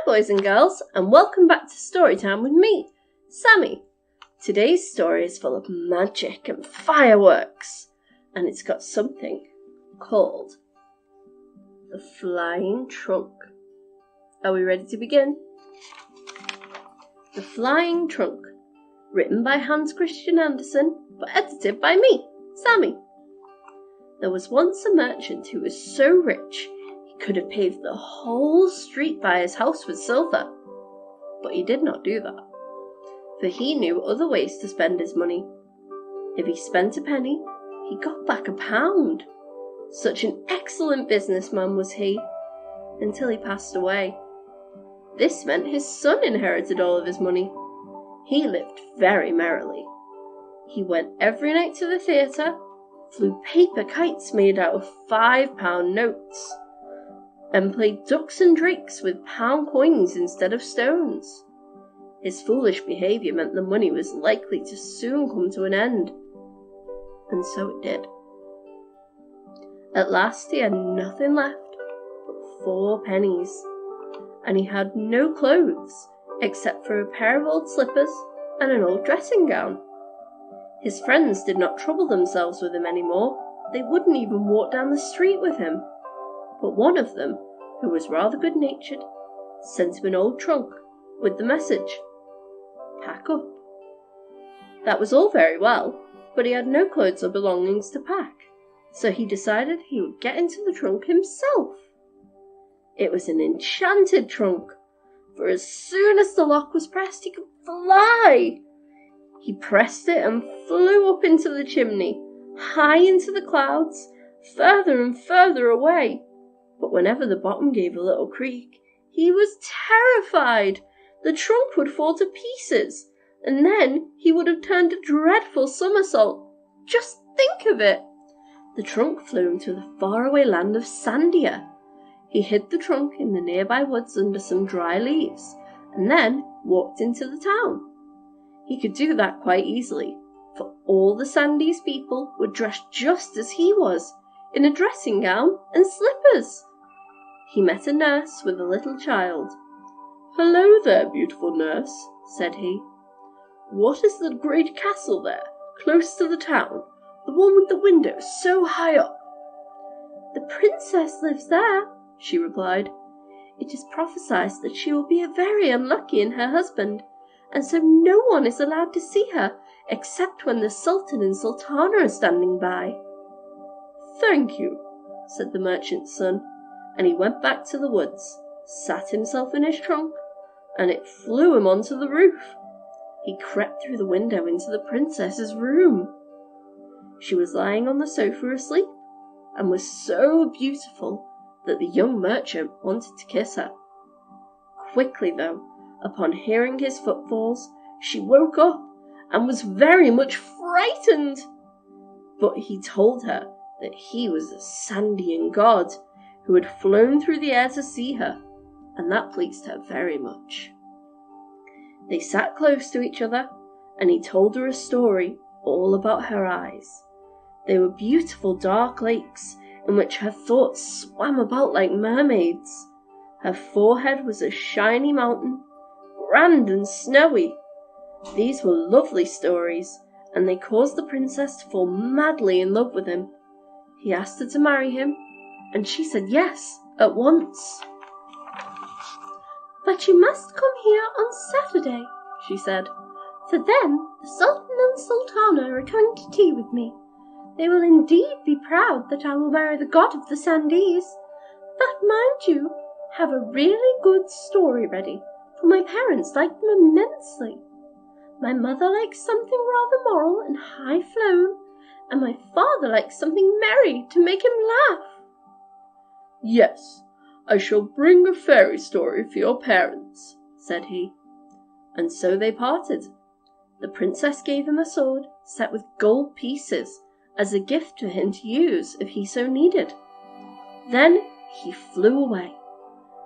boys and girls, and welcome back to Storytime with me, Sammie. Today's story is full of magic and fireworks, and it's got something called the Flying Trunk. Are we ready to begin? The Flying Trunk, written by Hans Christian Andersen, but edited by me, Sammie. There was once a merchant who was so rich he could have paved the whole street by his house with silver. But he did not do that, for he knew other ways to spend his money. If he spent a penny, he got back a pound. Such an excellent businessman was he, until he passed away. This meant his son inherited all of his money. He lived very merrily. He went every night to the theatre, flew paper kites made out of £5 notes, and played ducks and drakes with pound coins instead of stones. His foolish behaviour meant the money was likely to soon come to an end, and so it did. At last he had nothing left but 4 pennies, and he had no clothes except for a pair of old slippers and an old dressing gown. His friends did not trouble themselves with him any more. They wouldn't even walk down the street with him. But one of them, who was rather good-natured, sent him an old trunk with the message, "Pack up." That was all very well, but he had no clothes or belongings to pack, so he decided he would get into the trunk himself. It was an enchanted trunk, for as soon as the lock was pressed, he could fly. He pressed it and flew up into the chimney, high into the clouds, further and further away. But whenever the bottom gave a little creak, he was terrified. The trunk would fall to pieces, and then he would have turned a dreadful somersault. Just think of it! The trunk flew into the faraway land of Sandia. He hid the trunk in the nearby woods under some dry leaves, and then walked into the town. He could do that quite easily, for all the Sandy's people were dressed just as he was, in a dressing gown and slippers. He met a nurse with a little child. "Hello there, beautiful nurse," said he. "What is the great castle there, close to the town, the one with the windows so high up?" "The princess lives there," she replied. "It is prophesied that she will be very unlucky in her husband, and so no one is allowed to see her except when the Sultan and Sultana are standing by." "Thank you," said the merchant's son, and he went back to the woods, sat himself in his trunk, and it flew him onto the roof. He crept through the window into the princess's room. She was lying on the sofa asleep, and was so beautiful that the young merchant wanted to kiss her. Quickly, though, upon hearing his footfalls, she woke up and was very much frightened. But he told her that he was a Sandian god who had flown through the air to see her, and that pleased her very much. They sat close to each other, and he told her a story all about her eyes. They were beautiful dark lakes in which her thoughts swam about like mermaids. Her forehead was a shiny mountain, grand and snowy. These were lovely stories, and they caused the princess to fall madly in love with him. He asked her to marry him, and she said yes at once. "But you must come here on Saturday," she said, "for then the Sultan and Sultana are coming to tea with me. They will indeed be proud that I will marry the god of the Sandees. But mind you, have a really good story ready, for my parents like them immensely. My mother likes something rather moral and high-flown, and my father likes something merry to make him laugh." "Yes, I shall bring a fairy story for your parents," said he. And so they parted. The princess gave him a sword set with gold pieces as a gift for him to use if he so needed. Then he flew away.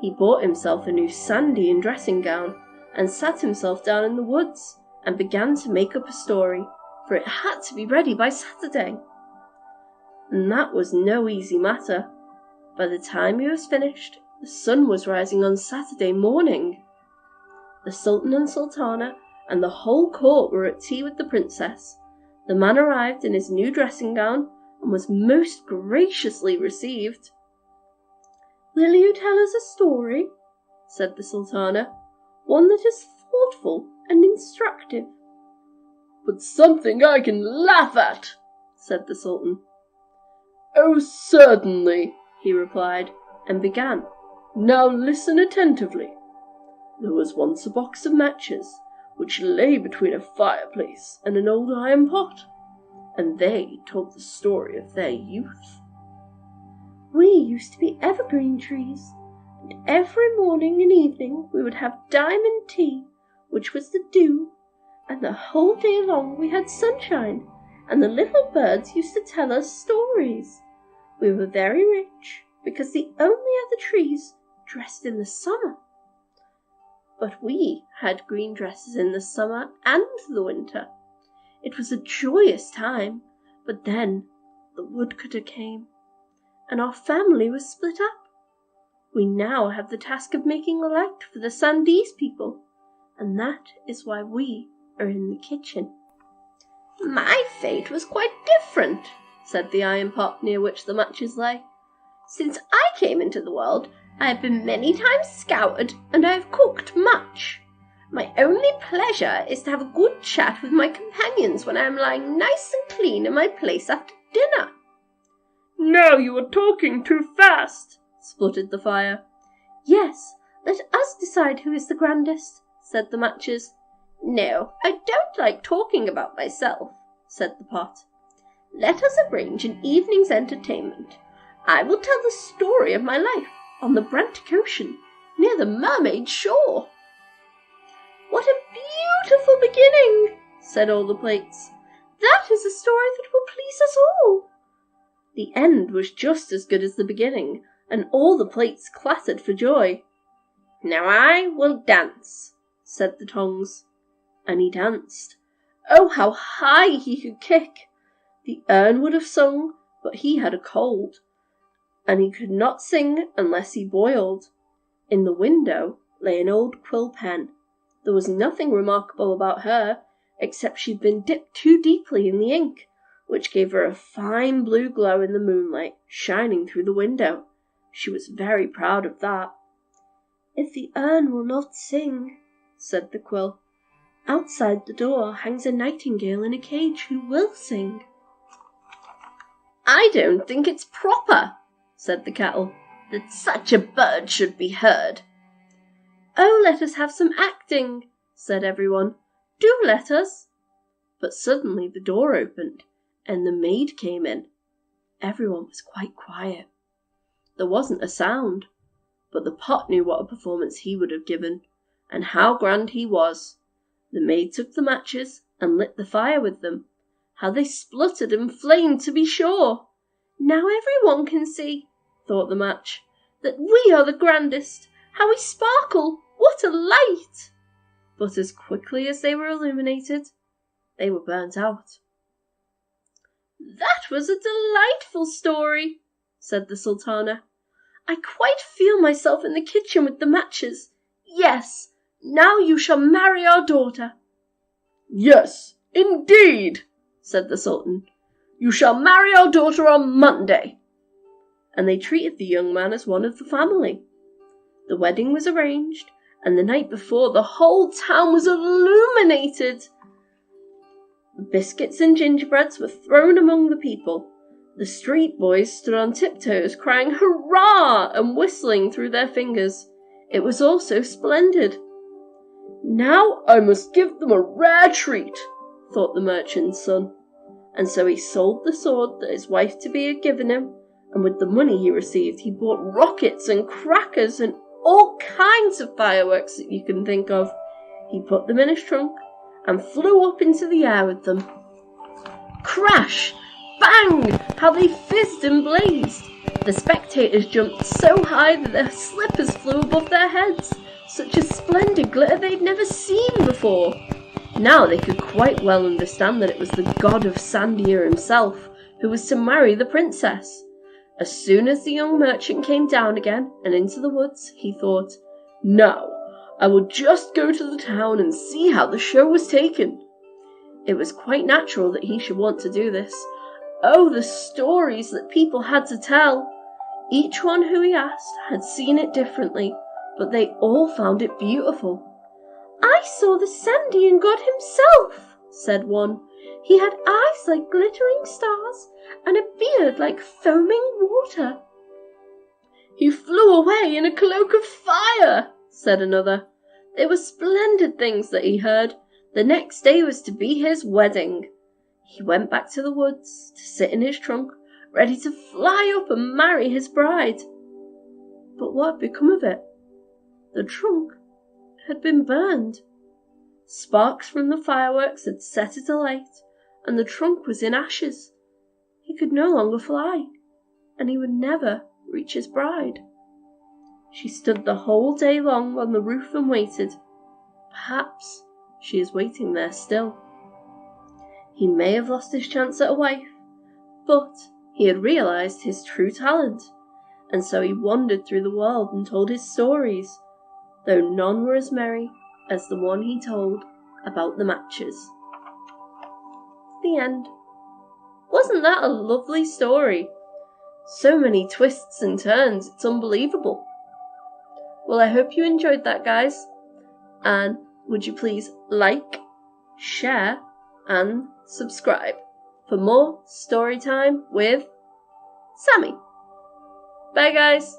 He bought himself a new Sandian dressing gown and sat himself down in the woods and began to make up a story, for it had to be ready by Saturday. And that was no easy matter. By the time he was finished, The sun was rising on Saturday morning. The Sultan and Sultana and the whole court were at tea with the princess. The man arrived in his new dressing gown and was most graciously received. "Will you tell us a story?" said the Sultana, "one that is thoughtful and instructive." "But something I can laugh at," said the Sultan. "Oh, certainly," he replied, and began. "Now listen attentively. There was once a box of matches, which lay between a fireplace and an old iron pot, and they told the story of their youth. We used to be evergreen trees, and every morning and evening we would have diamond tea, which was the dew, and the whole day long we had sunshine, and the little birds used to tell us stories. We were very rich, because the only other trees dressed in the summer. But we had green dresses in the summer and the winter. It was a joyous time, but then the woodcutter came, and our family was split up. We now have the task of making a light for the Sandese people, and that is why we are in the kitchen." "My fate was quite different," said the iron pot near which the matches lay. "Since I came into the world, I have been many times scoured, and I have cooked much. My only pleasure is to have a good chat with my companions when I am lying nice and clean in my place after dinner." "Now you are talking too fast," spluttered the fire. "Yes, let us decide who is the grandest," said the matches. "No, I don't like talking about myself," said the pot. "Let us arrange an evening's entertainment. I will tell the story of my life on the Brantic Ocean, near the Mermaid shore." "What a beautiful beginning," said all the plates. "That is a story that will please us all." The end was just as good as the beginning, and all the plates clattered for joy. "Now I will dance," said the Tongs. And he danced. Oh, how high he could kick! The urn would have sung, but he had a cold, and he could not sing unless he boiled. In the window lay an old quill pen. There was nothing remarkable about her, except she'd been dipped too deeply in the ink, which gave her a fine blue glow in the moonlight shining through the window. She was very proud of that. "If the urn will not sing," said the quill, "outside the door hangs a nightingale in a cage who will sing." "I don't think it's proper," said the kettle, "that such a bird should be heard." "Oh, let us have some acting," said everyone. "Do let us." But suddenly the door opened, and the maid came in. Everyone was quite quiet. There wasn't a sound, but the pot knew what a performance he would have given, and how grand he was. The maid took the matches and lit the fire with them. How they spluttered and flamed, to be sure! "Now everyone can see," thought the match, "that we are the grandest. How we sparkle! What a light!" But as quickly as they were illuminated, they were burnt out. "That was a delightful story," said the Sultana. "I quite feel myself in the kitchen with the matches. Yes, now you shall marry our daughter." "Yes, indeed," said the Sultan. "You shall marry our daughter on Monday." And they treated the young man as one of the family. The wedding was arranged, and the night before the whole town was illuminated. The biscuits and gingerbreads were thrown among the people. The street boys stood on tiptoes, crying hurrah and whistling through their fingers. It was all so splendid. "Now I must give them a rare treat," thought the merchant's son. And so he sold the sword that his wife-to-be had given him, and with the money he received he bought rockets and crackers and all kinds of fireworks that you can think of. He put them in his trunk and flew up into the air with them. Crash! Bang! How they fizzed and blazed! The spectators jumped so high that their slippers flew above their heads. Such a splendid glitter they'd never seen before. Now they could quite well understand that it was the god of Sandia himself who was to marry the princess. As soon as the young merchant came down again and into the woods, he thought, "Now, I will just go to the town and see how the show was taken." It was quite natural that he should want to do this. Oh, the stories that people had to tell! Each one who he asked had seen it differently, but they all found it beautiful. "I saw the Sandian god himself," said one. "He had eyes like glittering stars and a beard like foaming water." "He flew away in a cloak of fire," said another. They were splendid things that he heard. The next day was to be his wedding. He went back to the woods to sit in his trunk, ready to fly up and marry his bride. But what had become of it? The trunk had been burned. Sparks from the fireworks had set it alight, and the trunk was in ashes. He could no longer fly, and he would never reach his bride. She stood the whole day long on the roof and waited. Perhaps she is waiting there still. He may have lost his chance at a wife, but he had realized his true talent, and so he wandered through the world and told his stories, though none were as merry as the one he told about the matches. The end. Wasn't that a lovely story? So many twists and turns, it's unbelievable. Well, I hope you enjoyed that, guys. And would you please like, share, and subscribe for more story time with Sammie. Bye, guys.